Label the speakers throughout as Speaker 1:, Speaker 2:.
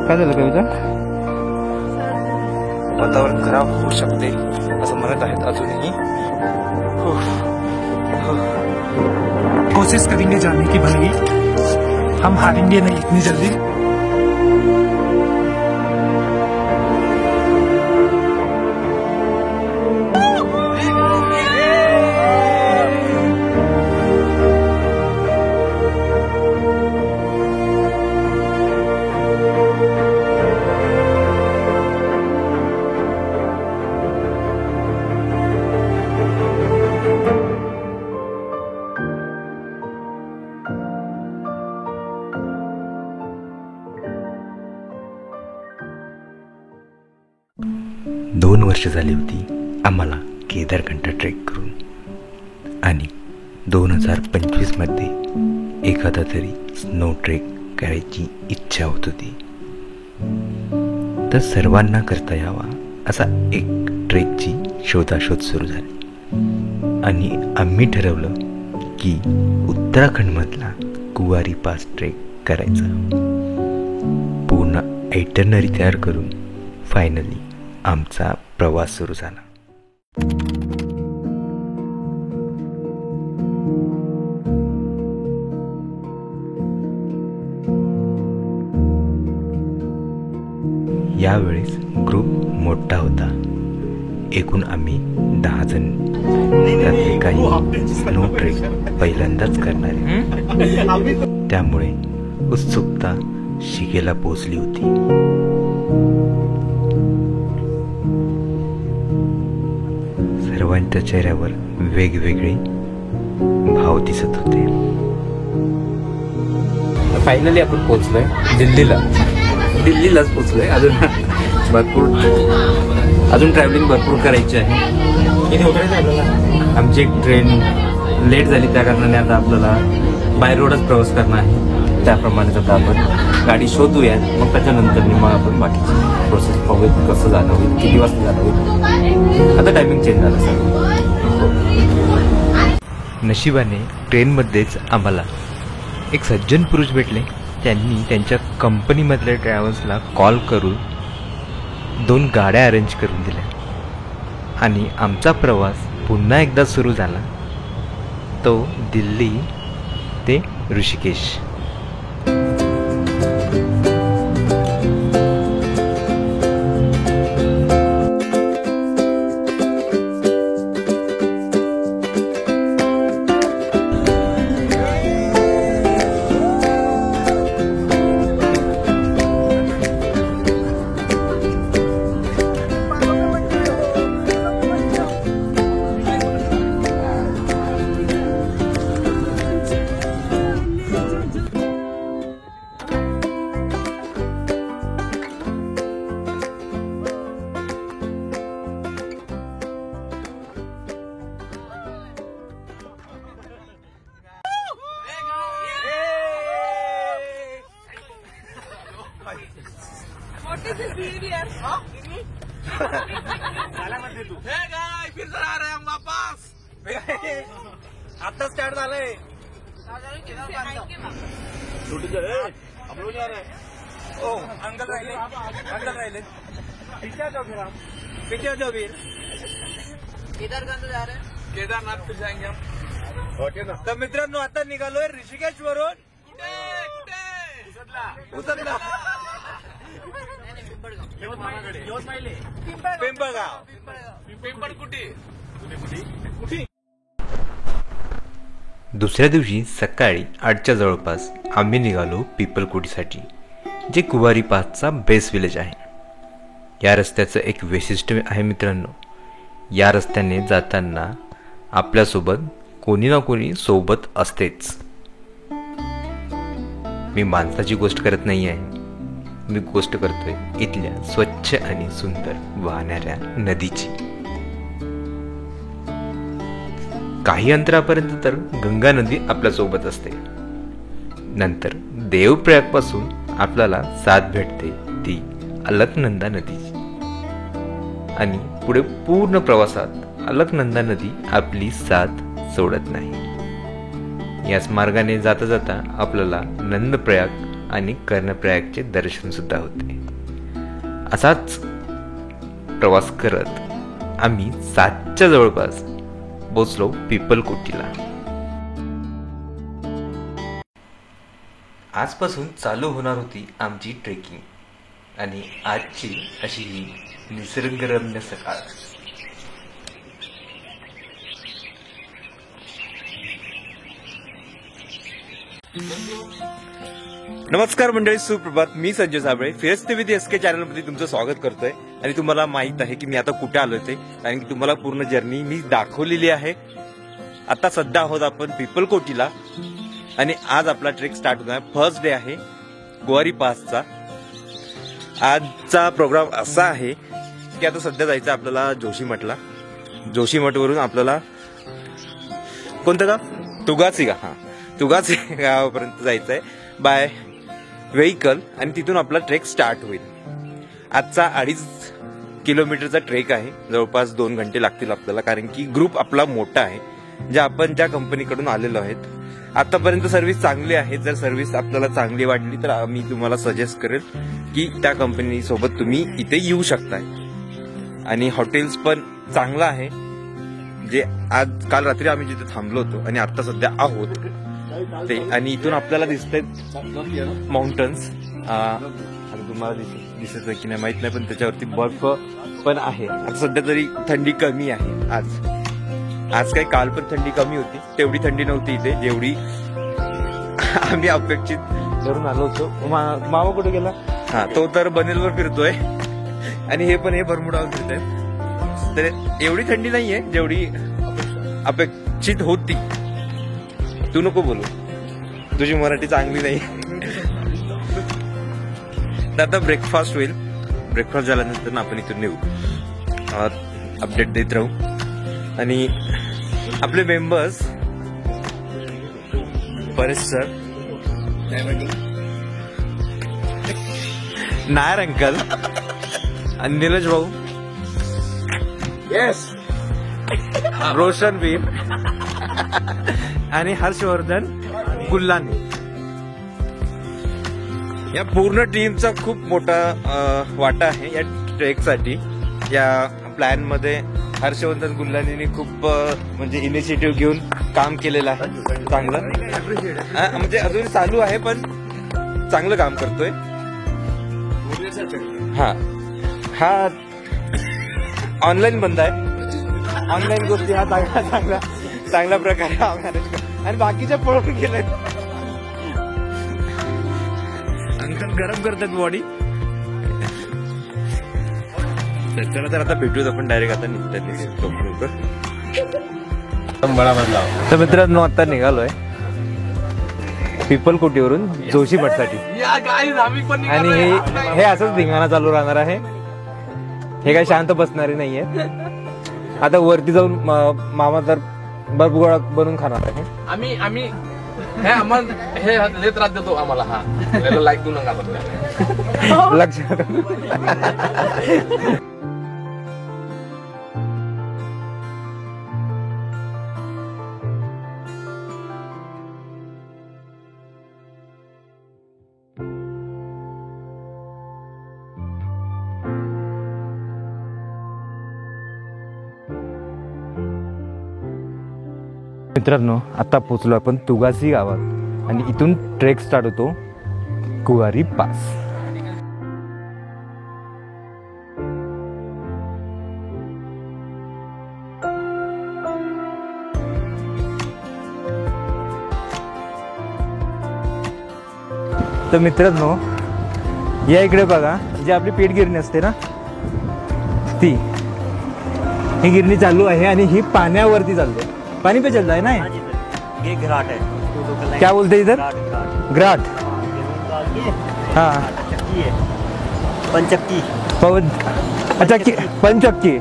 Speaker 1: काय झालं कविता?
Speaker 2: वातावरण खराब होऊ शकते असं म्हणत आहेत अजूनही।
Speaker 3: कोशिश करेंगे जाने की भाई, हम हारेंगे नहीं इतनी जल्दी।
Speaker 4: दोन वर्ष झाली होती आम्हाला केदारकंठा ट्रेक करून, आणि 2025मध्ये एखादा तरी स्नो ट्रेक करायची इच्छा होत होती। तर सर्वांना करता यावा असा एक ट्रेकची शोधाशोध सुरू झाली, आणि आम्ही ठरवलं की उत्तराखंडमधला कुवारी पास ट्रेक करायचा। पूर्ण आयटनरी तयार करून फायनली आमचा प्रवास सुरू झाला। यावेळेस ग्रुप मोठा होता, एकूण आम्ही 10 जण। प्रत्येकाने स्नो ट्रेक पहिल्यांदाच करणारे, त्यामुळे उत्सुकता शिगेला पोहोचली होती। सर्वांच्या चेहऱ्यावर वेगवेगळे भाव दिसत होते।
Speaker 1: फायनली आपण पोहोचलोय दिल्लीलाच पोहोचलोय। अजून ट्रॅव्हलिंग भरपूर करायची आहे। आमची एक ट्रेन लेट झाली, त्या कारणाने आता आपल्याला बाय रोडच प्रवास करणार आहे। त्याप्रमाणेच आता आपण गाडी शोधूया, मग त्याच्यानंतर मग आपण बाकीची प्रोसेस पाहूया, कसं जाणं होईल, किती वाजता जाणं होईल। आता टायमिंग चेंज झालं सर।
Speaker 4: नशिबाने ट्रेनमध्येच आम्हाला एक सज्जन पुरुष भेटले। त्यांनी त्यांच्या कंपनीमधल्या ड्रायव्हर्सला कॉल करून 2 गाड्या अरेंज करून दिल्या, आणि आमचा प्रवास पुन्हा एकदा सुरू झाला, तो दिल्ली ते ऋषिकेश।
Speaker 2: आता स्टार्ट झालंय। अंकल राहिले पीछे जाओ वीर। केदारनाथ जा रहे हैं, केदारनाथ फिर जाएंगे हम। तर मित्रांनो, आता निघालोय ऋषिकेश वरून। उतरला पिंपळगाव।
Speaker 4: दुसऱ्या दिवशी सकाळी 8च्या जवळपास आम्ही निघालो पिपलकोटीसाठी, जे कुवारी पासचा बेस विलेज आहे। या रस्त्याचं एक वैशिष्ट्य आहे मित्रांनो, या रस्त्याने जाताना आपल्यासोबत कोणी ना कोणी सोबत असतेच। मी माणसाची गोष्ट करत नाही आहे, मी गोष्ट करतोय इथल्या स्वच्छ आणि सुंदर वाहणाऱ्या नदीची। काही अंतरापर्यंत तर गंगा नदी आपल्यासोबत असते। नंतर देवप्रयाग पासून आपल्याला साथ भेटते ती अलकनंदा नदीची, आणि पुढे पूर्ण प्रवासात अलकनंदा नदी आपली साथ सोडत नाही। याच मार्गाने जाता जाता आपल्याला नंदप्रयाग आणि कर्णप्रयागचे दर्शनसुद्धा होते. असाच प्रवास करत आम्ही 7च्या जवळपास पोचलो पिपलकोटीला. आजपासून चालू होणार होती आमची ट्रेकिंग आणि आजची अशी ही निसर्गरम्य सकाळ.
Speaker 1: नमस्कार मंडळी, सुप्रभात. मी संजय साबळे, फिरस्ते विथ एसके चॅनलमध्ये तुमचं स्वागत करतोय. आणि तुम्हाला माहित आहे की मी आता कुठे आलोय ते, कारण की तुम्हाला पूर्ण जर्नी मी दाखवलेली आहे. आता सध्या आहोत आपण पिपलकोटीला आणि आज आपला ट्रेक स्टार्ट होणार. फर्स्ट डे आहे गुवारी पासचा. आजचा प्रोग्राम असा आहे की आता सध्या जायचं आपल्याला जोशीमठला. जोशीमठवरून आपल्याला कोणतं गाव? तुगासी गाव. तुगासी गावापर्यंत जायचं आहे बाय व्हेकल आणि तिथून आपला ट्रेक स्टार्ट होईल. आजचा 2.5 किलोमीटरचा ट्रेक आहे. जवळपास 2 घंटे लागतील आपल्याला, कारण की ग्रुप आपला मोठा आहे. आपण ज्या कंपनीकडून आलेलो आहेत आतापर्यंत सर्व्हिस चांगली आहे. जर सर्व्हिस आपल्याला चांगली वाटली तर मी तुम्हाला सजेस्ट करेल की त्या कंपनी सोबत तुम्ही इथे येऊ शकताय. आणि हॉटेल्स पण चांगलं आहे. जे काल रात्री आम्ही जिथे थांबलो होतो आणि आता सध्या आहोत ते, आणि इथून आपल्याला दिसतंय माउंटन्स. आता तुम्हाला दिसत की नाही माहित नाही, पण त्याच्यावरती बर्फ पण आहे. आता सध्या तरी थंडी कमी आहे. आज काही काल पण थंडी कमी होती, तेवढी थंडी नव्हती इथे जेवढी आम्ही अपेक्षित धरून आलो होतो. मामा कुठे गेला? तो तर बनेलवर फिरतोय आणि हे बरमुडावर फिरतोय. तर एवढी थंडी नाहीये जेवढी अपेक्षित होती. तू नको बोलू, तुझी मराठी चांगली नाही. तर आता ब्रेकफास्ट होईल. ब्रेकफास्ट झाल्यानंतर आपण इथून येऊ, अपडेट देत राहू. आणि आपले members Paresh sir, Nair uncle आणि नीरज भाऊ, येस, रोशन वीर आणि हर्षवर्धन गुल्लानी. या पूर्ण टीमचा खूप मोठा वाटा आहे या ट्रेकसाठी. या प्लॅन मध्ये हर्षवर्धन गुल्लानीने खूप म्हणजे इनिशिएटिव्ह घेऊन काम केलेलं आहे. चांगलं म्हणजे अजून चालू आहे पण चांगलं काम करतोय. हा ऑनलाईन बंद आहे. ऑनलाईन गोष्टी हा चांगल्या प्रकारे मॅनेज कर. आणि बाकीच्या पळून गेले. अंकल गरम करतात बॉडी. चला तर आता भेटूच आपण डायरेक्ट. आता निघतात. तर मित्रांनो आता निघालोय पिपलकोटीवरून जोशीमठसाठी. आणि हे असंच धिंगाणा चालू राहणार आहे. हे काही शांत बसणारे नाहीये. आता वरती जाऊन मामा तर बर्फगोळा बनवून खाणार आहे.
Speaker 2: आम्ही हे त्रास देतो आम्हाला. हा लाईक देऊ नका.
Speaker 1: लक्षात. मित्रांनो आता पोचलो आपण तुगासी गावात आणि इथून ट्रेक स्टार्ट होतो गुवारी पास. तर मित्रांनो या इकडे बघा, जी आपली पेट गिरणी असते ना ती, ही गिरणी चालू आहे आणि ही पाण्यावरती चालते. पानी पे चल रहा है ना
Speaker 5: ये घाट है.
Speaker 1: क्या बोलते इधर? घाट. हाँ,
Speaker 5: चक्की है, पंचक्की.
Speaker 1: अच्छा पंचक्की.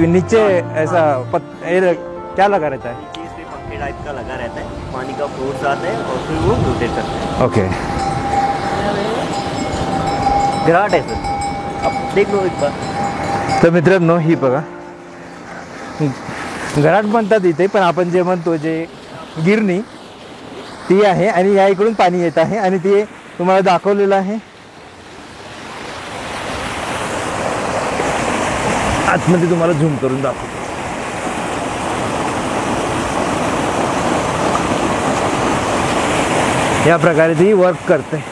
Speaker 1: नीचे ऐसा क्या लगा रहता है?
Speaker 5: नीचे इस पे पंखे टाइप का लगा रहता है, पानी का फोर्स आता है और फिर वो रोटेट करता है.
Speaker 1: ओके.
Speaker 5: घाट है सर, अब देख लो एक बार.
Speaker 1: तर मित्रांनो ही बघा घराट म्हणतात इथे, पण आपण जे म्हणतो जे गिरणी ती आहे आणि या इकडून पाणी येत आहे आणि ती तुम्हाला दाखवलेलं आहे. आतमध्ये तुम्हाला झूम करून दाखवतो. या प्रकारे ती वर्क करते.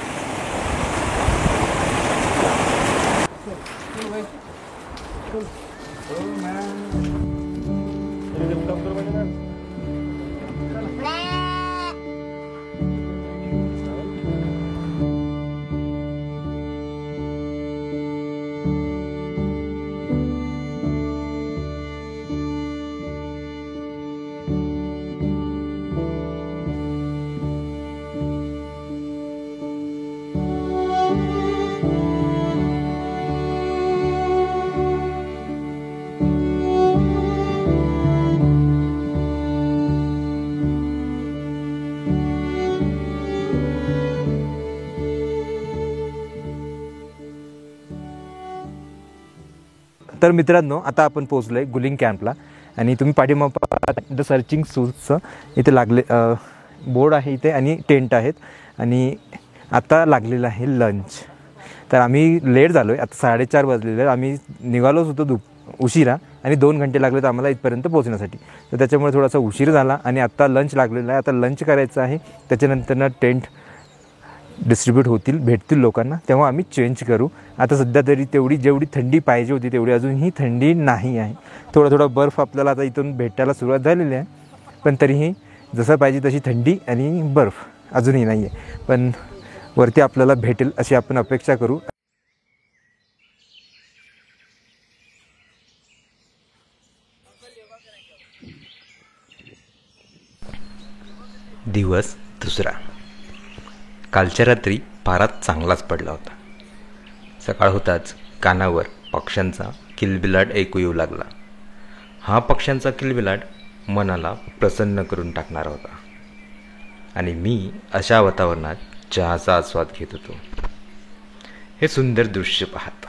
Speaker 1: तर मित्रांनो, आता आपण पोहोचलो आहे गुलिंग कॅम्पला आणि तुम्ही पाठीमागे सर्चिंग शूजचं इथे लागले बोर्ड आहे इथे आणि टेंट आहेत आणि आता लागलेलं आहे लंच. तर आम्ही लेट झालो आहे. आता 4:30 वाजलेले आहेत. आम्ही निघालोच होतो उशिरा आणि 2 घंटे लागलेत आम्हाला इथपर्यंत पोहोचण्यासाठी. तर त्याच्यामुळे थोडासा उशीर झाला आणि आता लंच लागलेला आहे. आता लंच करायचं आहे. त्याच्यानंतर टेंट डिस्ट्रीब्यूट भेटतील लोकांना, तेव्हा आम्ही चेंज करू. आता सध्या तरी जेवढी थंडी पाहिजे होती तेवढी अजूनही थंडी नाही आहे. थोडा बर्फ आपल्याला आता इथून भेटायला सुरुवात झालेली आहे, पण तरीही जसं पाहिजे तशी थंडी आणि बर्फ अजूनही नाही आहे. पण वरती आपल्याला भेटेल अशी आपण अपेक्षा करू.
Speaker 4: दिवस दुसरा. कालच्या रात्री फारच चांगलाच पडला होता. सकाळ होताच कानावर पक्ष्यांचा किलबिलाट ऐकू येऊ लागला. हा पक्ष्यांचा किलबिलाट मनाला प्रसन्न करून टाकणारा होता आणि मी अशा वातावरणात चहाचा आस्वाद घेत होतो. हे सुंदर दृश्य पाहत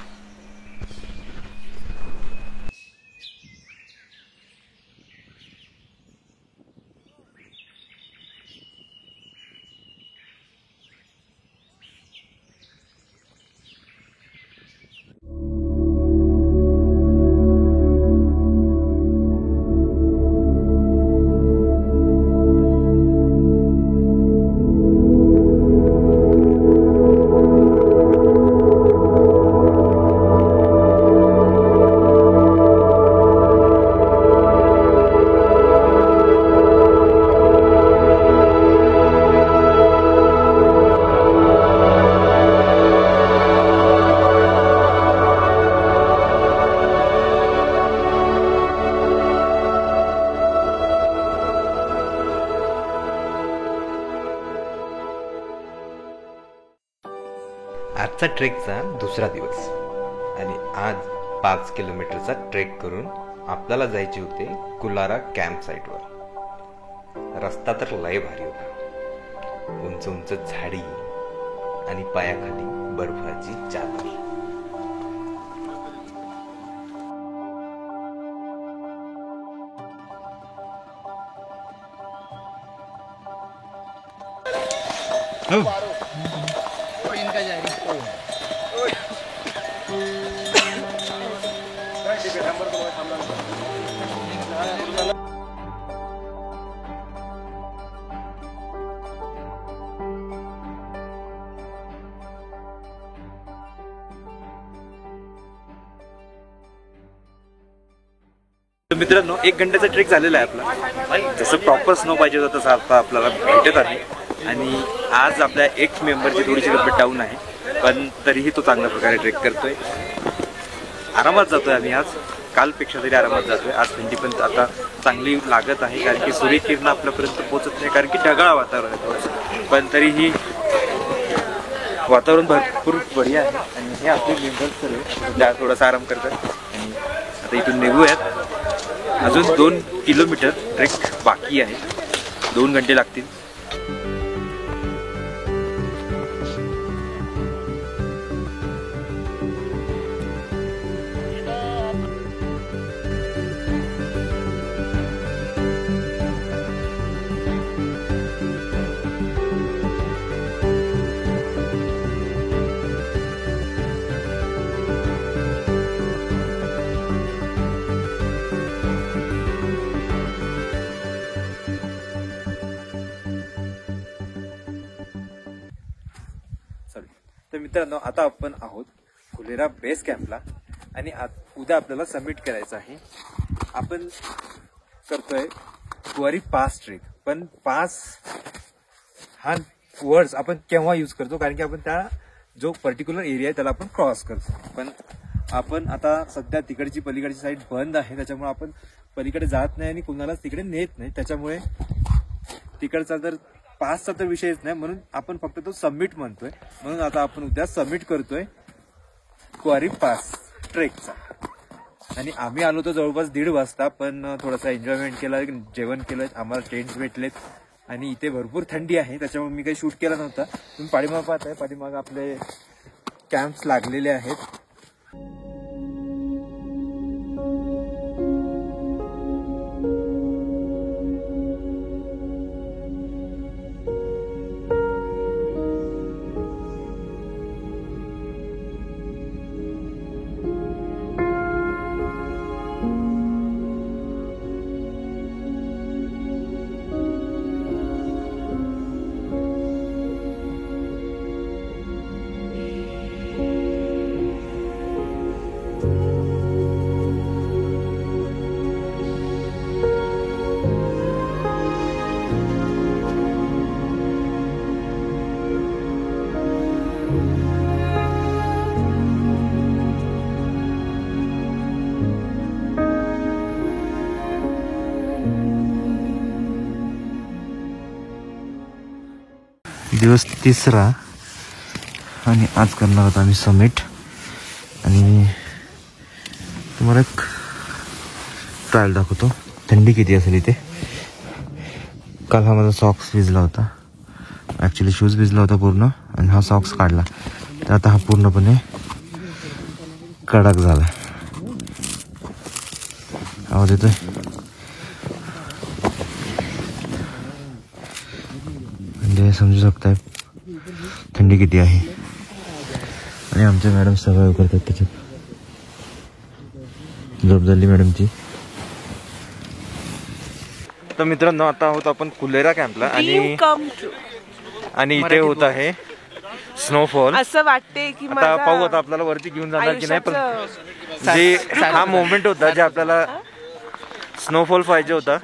Speaker 4: आजचा ट्रेकचा दुसरा दिवस आणि आज 5 किलोमीटरचा ट्रेक करून आपल्याला जायचे होते कुलारा कॅम्प साईटवर. रस्ता तर लय भारी होता. उंच उंच झाडी आणि पायाखाली बर्फाची चादर.
Speaker 1: तर मित्रांनो, 1 घंट्याचा ट्रेक झालेला आहे आपला. जसं प्रॉपर स्नो पाहिजे होतं तसं आता आपल्याला भेटत आहे आणि आज आपल्या एक मेंबरची थोडीशी तब्येत डाऊन आहे, पण तरीही तो चांगल्या प्रकारे ट्रेक करतोय. आरामात जातोय आम्ही आज. कालपेक्षा तरी आरामात जातोय. आज थंडी पण आता चांगली लागत आहे कारण की सूर्यकिरण आपल्यापर्यंत पोहोचत नाही कारण की ढगाळ वातावरण आहे थोडंसं, पण तरीही वातावरण भरपूर बढिया आहे. आणि हे आपले मेंबर्स सर्व थोडासा आराम करतात आणि आता इथून निघूयात. अजून 2 किलोमीटर ट्रेक बाकी आहे. 2 घंटे लागतील. तर मित्रांनो आता आपण आहोत फुलेरा बेस कॅम्पला आणि उद्या आपल्याला सबमिट करायचं आहे. आपण करतोय कुवारी पास ट्रेक. पण पास हा वर्ड्स आपण केव्हा यूज करतो, कारण की आपण त्या जो पर्टिक्युलर एरिया आहे त्याला आपण क्रॉस करतो. पण आपण आता सध्या तिकडची पलीकडची साईड बंद आहे, त्याच्यामुळे आपण पलीकडे जात नाही आणि कुणालाच तिकडे नेत नाही. त्याच्यामुळे तिकडचा जर पासचा तर विषयच नाही, म्हणून आपण फक्त तो सबमिट म्हणतोय. म्हणून आता आपण उद्या सबमिट करतोय कुवारी पास ट्रेकचा. आणि आम्ही आलो तर जवळपास 1:30 वाजता, पण थोडासा एन्जॉयमेंट केला, जेवण केलं, आम्हाला टेंट्स भेटलेत आणि इथे भरपूर थंडी आहे, त्याच्यामुळे मी काही शूट केला नव्हता. तुम्ही पाठीमाग पाहताय, पाठीमाग आपले कॅम्प्स लागलेले आहेत.
Speaker 4: दिवस 3रा आणि आज करणार आहोत आम्ही समिट. आणि तुम्हाला एक ट्रायल दाखवतो, थंडी किती असेल इथे. काल हा माझा सॉक्स भिजला होता, ॲक्च्युली शूज भिजला होता पूर्ण, आणि हा सॉक्स काढला तर आता हा पूर्णपणे कडक झाला. आवाज येतोय. म्हणजे समजू शकताय थंडी किती आहे. आणि आमच्या मॅडम सर्वाइव्ह करतात त्याच्यात. झोप झाली मॅडमची. तर मित्रांनो आता आहोत आपण फुलेरा कॅम्पला आणि इथे होत आहे स्नोफॉल.
Speaker 6: असं वाटते की
Speaker 4: आता पाहू आता आपल्याला वरती घेऊन जाणार की नाही, पण जे हा मोमेंट होता जे आपल्याला स्नोफॉल पाहिजे होता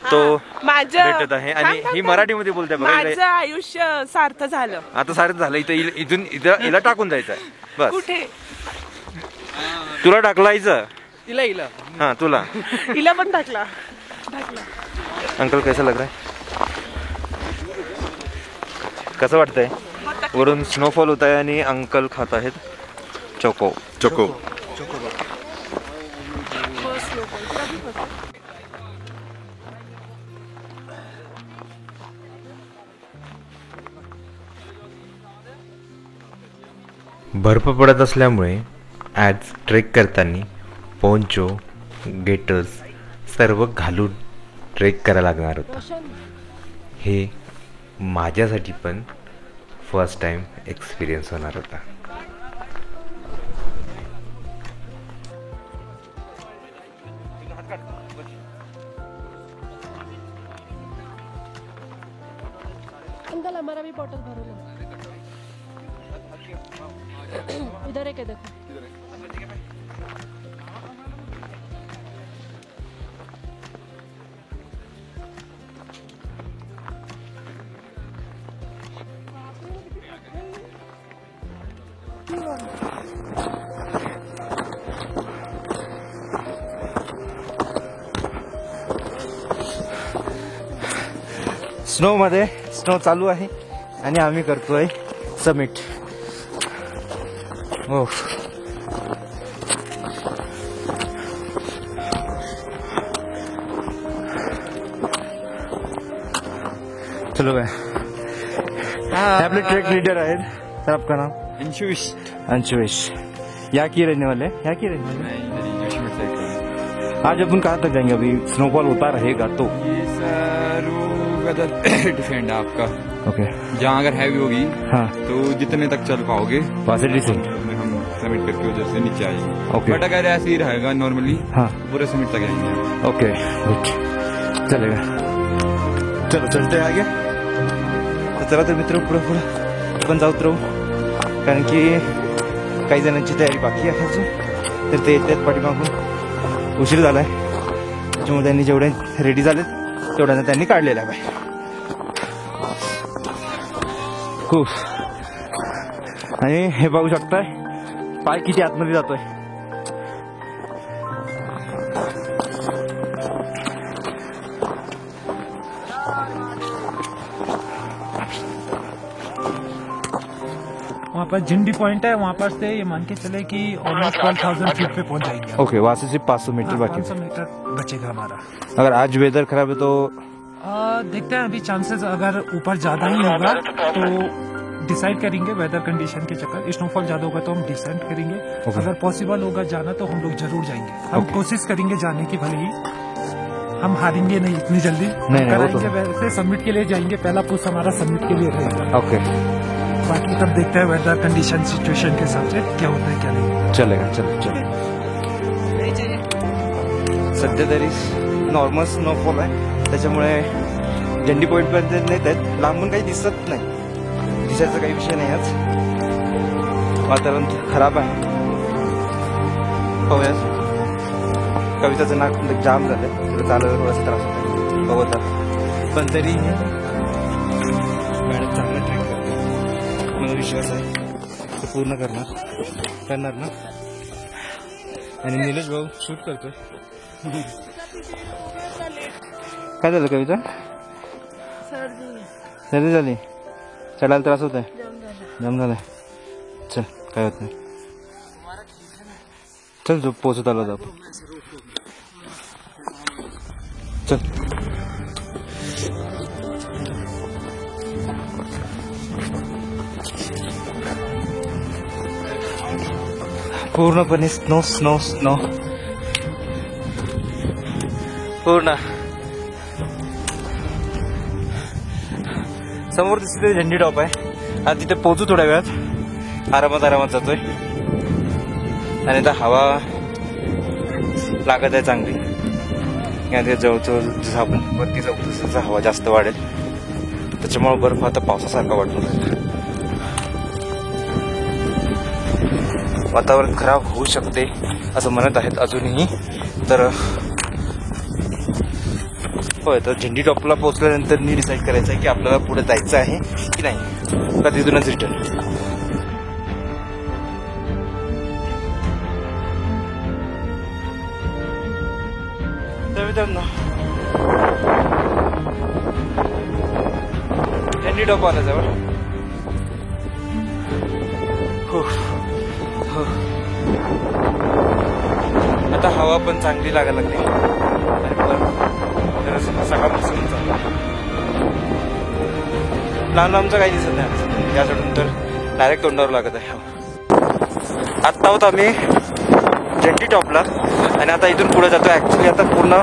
Speaker 4: तो भेटत आहे. आणि ही मराठीमध्ये बोलते बघा.
Speaker 6: माझं आयुष्य सार्थ झालं.
Speaker 4: आता सारं झालं. इथून हिला टाकून जायचं आहे बस.
Speaker 6: कुठे
Speaker 4: तुला टाकलायचं.
Speaker 2: इला
Speaker 4: हा तुला
Speaker 6: हिला पण टाकला.
Speaker 4: अंकल कैसा लग रहा है, कसं वाटतंय. वरून स्नोफॉल होत आहे आणि अंकल खात आहेत चोको. बर्फ पडत असल्यामुळे आज ट्रेक करताना पोंचो गेटर्स सर्व घालून ट्रेक करायला लागणार होता. हे माझ्यासाठी पण फर्स्ट टाइम एक्सपिरियन्स होणार होता.
Speaker 7: अंकल हमारा भी बॉटल भरो ना. इधर एक है देखो.
Speaker 4: स्नो मध्ये स्नो चालू आहे आणि आम्ही करतोय समिट. हो चलो भाई. आपले ट्रेक लीडर आहेत. सर आपका नाम? अंशुविश. यहाँ की रहने वाले? आज अपन कहाँ तक जाएंगे? अभी स्नोफॉल होता रहेगा तो
Speaker 8: डिफेंड है आपका.
Speaker 4: ओके.
Speaker 8: जहाँ अगर हैवी होगी
Speaker 4: हाँ
Speaker 8: तो जितने तक चल पाओगे
Speaker 4: वहाँ से डिसेंट
Speaker 8: हम समिट करके उधर से नीचे आएंगे.
Speaker 4: ओके.
Speaker 8: बट अगर ऐसे ही रहेगा नॉर्मली
Speaker 4: हाँ
Speaker 8: पूरे समिट तक आएंगे.
Speaker 4: Okay good. चलेगा. चलो चलते आगे. तो चला तर मित्र पुढे पुढे आपण जाऊत राहू.
Speaker 1: कारण की काही जणांची तयारी बाकी आहे अजून, तर ते येतात पाठीमागून. उशीर झाला आहे, त्याच्यामुळे त्यांनी जेवढे रेडी झालेत तेवढ्या त्यांनी काढलेला आहे बाहेर. खूप. आणि हे बघू शकताय पाय किती आतमध्ये जातोय.
Speaker 3: वहाँ पर झिंडी पॉइंट है, वहाँ पर से ये मान के चले कि ऑलमोस्ट 12,000 फीट पे पहुंच जाएंगे.
Speaker 1: ओके, वहां से सिर्फ 500 मीटर बाकी
Speaker 3: 500 मीटर बचेगा हमारा.
Speaker 1: अगर आज वेदर खराब है तो
Speaker 3: देखते हैं अभी चांसेस, अगर ऊपर ज्यादा ही होगा तो डिसाइड करेंगे वेदर कंडीशन के चक्कर. स्नोफॉल ज्यादा होगा तो हम डिसाइड करेंगे. अगर पॉसिबल होगा जाना तो हम लोग जरूर जाएंगे. हम कोशिश करेंगे जाने की, भले ही हम हारेंगे नहीं इतनी जल्दी.
Speaker 1: नहीं, वो तो
Speaker 3: कराएंगे, वैसे समिट के लिए जाएंगे. पहला पुश हमारा समिट के लिए रहेगा.
Speaker 1: ओके,
Speaker 3: बाकी तब देखते हैं वेदर कंडीशन सिचुएशन के हिसाब से क्या होता है क्या नाही.
Speaker 1: चलेगा. चल सध्या तरी नॉर्मल स्नोफॉल आहे, त्याच्यामुळे झंडी पॉईंट पर्यंत नेत आहेत. लांबून काही दिसत नाही, दिसायचा काही विषय नाही. आज वातावरण खराब आहे. पाहूया, कविताचं नाक जाम झालं, तिला चालायला थोडासा त्रास होता बघता, पण तरी मॅडम चांगला ट्रेक करतात. मला विश्वास आहे ते पूर्ण करणार ना. आणि निलेश भाऊ शूट करतोय. काय झालं कविता? सर्दी झाली, चढायला त्रास होत आहे, जाम झालाय. चल काय होत नाही, चल जो पोचत आलो आपण. चल पूर्णपणे स्नो स्नो स्नो पूर्ण. समोर दिसते झंडी टॉप आहे. आता तिथे पोहोचू थोड्या वेळात, आरामात जातोय. आणि आता हवा लागत आहे चांगली. जवळजवळ जसं आपण वरती जाऊ तसं हवा जास्त वाढेल, त्याच्यामुळे बर्फ आता पावसासारखा वाटून राहिला. वातावरण खराब होऊ शकते असं म्हणत आहेत अजूनही. तर होय, तर झेंडी टॉपला पोहोचल्यानंतर मी डिसाईड करायचं आहे की आपल्याला पुढे जायचं आहे की नाही, का तिथूनच रिटर्न. तर मित्रांनो झेंडी टॉप आला जवळ. आता हवा पण चांगली लागायला लागली आणि सकाळपासून लांब लांबचं काही दिसत नाही. याच्यानंतर डायरेक्ट तोंडावर लागत आहे. आत्ता आहोत आम्ही झेंडी टॉपला आणि आता इथून पुढे जातो. ऍक्च्युली आता पूर्ण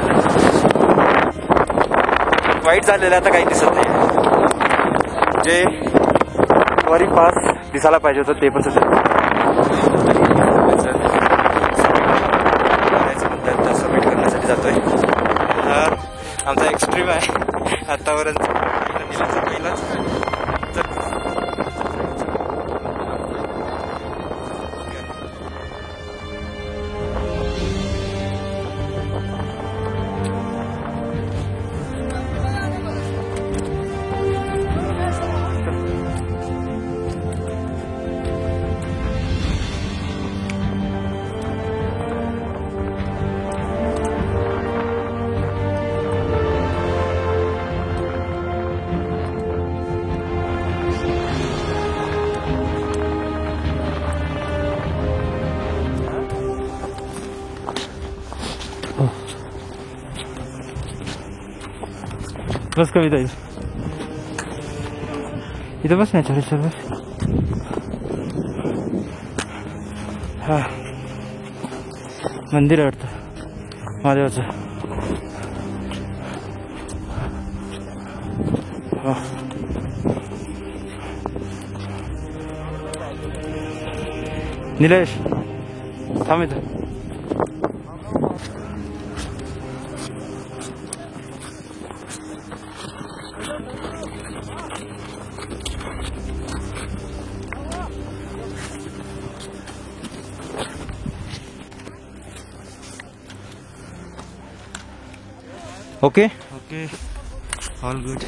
Speaker 1: वाईट झालेलं आता काही दिसत नाही. जे वरी पास दिसायला पाहिजे होतं ते पण सध्या सबमिट करण्यासाठी जातोय. हा आमचा एक्स्ट्रीम आहे आतापर्यंत पहिलाच. बस कविता इथं बस नाही. चल बस. हा मंदिर आहे वाटतं महादेवाचं. निलेश थांब इथं. Okay okay all good.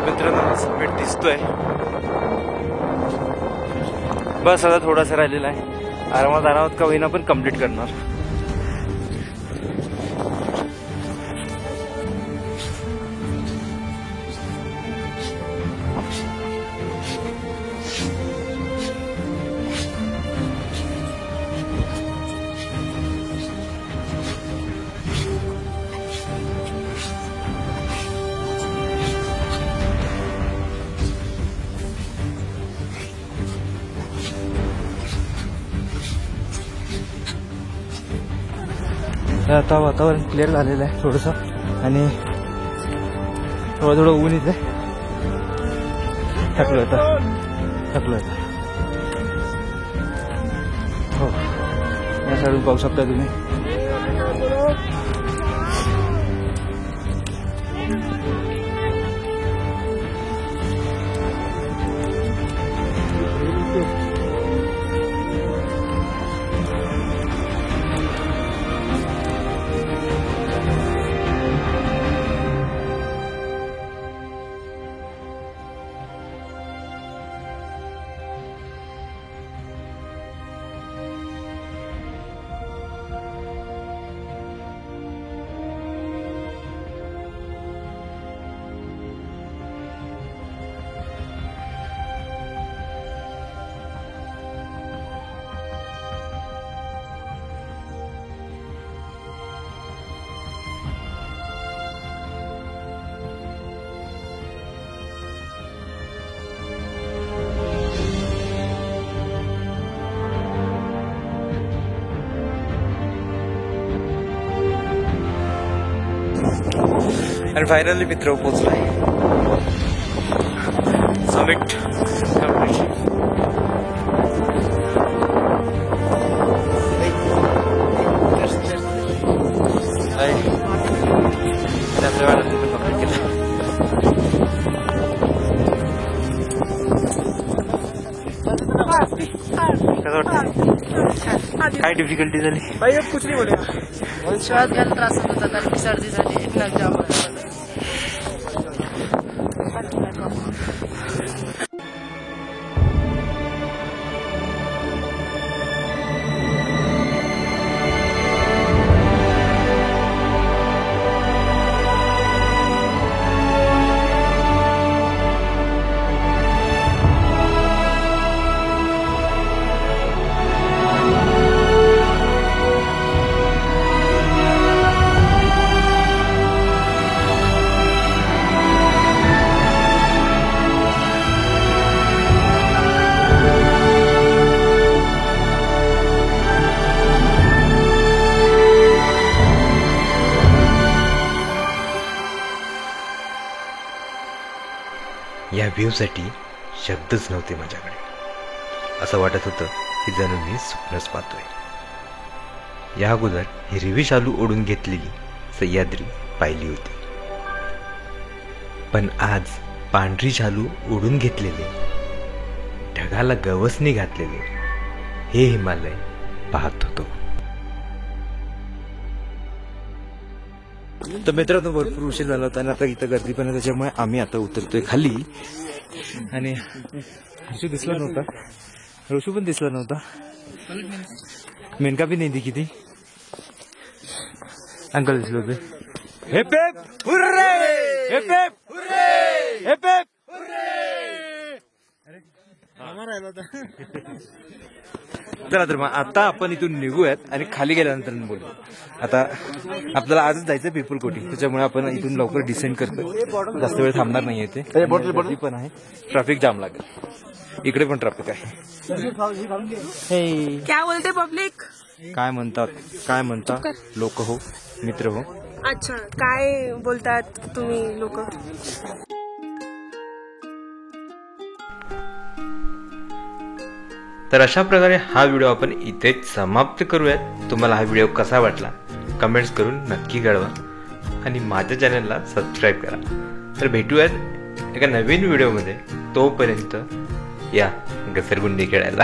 Speaker 1: मित्रांनो समिट दिसतोय. बस आता थोडासा राहिलेला आहे. आरामात का होईना पण कम्प्लीट करणार. आता वातावरण क्लिअर झालेलं आहे थोडंसं आणि थोडं ऊन येते. थकलो आता हो. या साईडून पाहू शकता तुम्ही. आणि फायनली मित्र पोहोचलाय. समिट काय डिफिकल्टी झाली?
Speaker 3: कुछ नहीं बोलेगा.
Speaker 7: श्वास घ्यायला त्रास होत होता कारण की सर्दी झाली. एक नाक जाम होता.
Speaker 4: या व्ह्यूसाठी शब्दच नव्हते माझ्याकडे. असं वाटत होतं की जणू मी स्वप्नच पाहतोय. या अगोदर हिरवी शालू ओढून घेतलेली सह्याद्री पाहिली होती, पण आज पांढरी शालू ओढून घेतलेले, ढगाला गवसणी घातलेले हे हिमालय पाहत होतो.
Speaker 1: तर मित्रांनो भरपूर उशीर झाला होता आणि आता इथं गर्दी पण आहे, त्याच्यामुळे आम्ही आता उतरतोय खाली. आणि हर्षू दिसला नव्हता, रोशू पण दिसला नव्हता, मेनका भी नाही दिखी थी. अंकल दिसले होते. Heap heap hurray, heap heap hurray, heap heap hurray. चला तर मग आता आपण इथून निघूयात आणि खाली गेल्यानंतर बोलू. आता आपल्याला आजच जायचं पीपल कोटी, त्याच्यामुळे आपण इथून लवकर डिसेंड करतो. जास्त वेळ थांबणार नाही ते, गर्दी पण आहे, ट्रॅफिक जाम लागेल. इकडे पण ट्रॅफिक आहे.
Speaker 6: क्या बोलते पब्लिक?
Speaker 1: काय म्हणतात लोक हो, मित्र हो.
Speaker 6: अच्छा, काय बोलतात तुम्ही लोक?
Speaker 4: तर अशा प्रकारे हा व्हिडिओ आपण इथेच समाप्त करूयात. तुम्हाला हा व्हिडिओ कसा वाटला कमेंट्स करून नक्की कळवा आणि माझ्या चॅनलला सबस्क्राईब करा. तर भेटूयात एका नवीन व्हिडिओमध्ये. तोपर्यंत या घसरगुंडी खेळायला.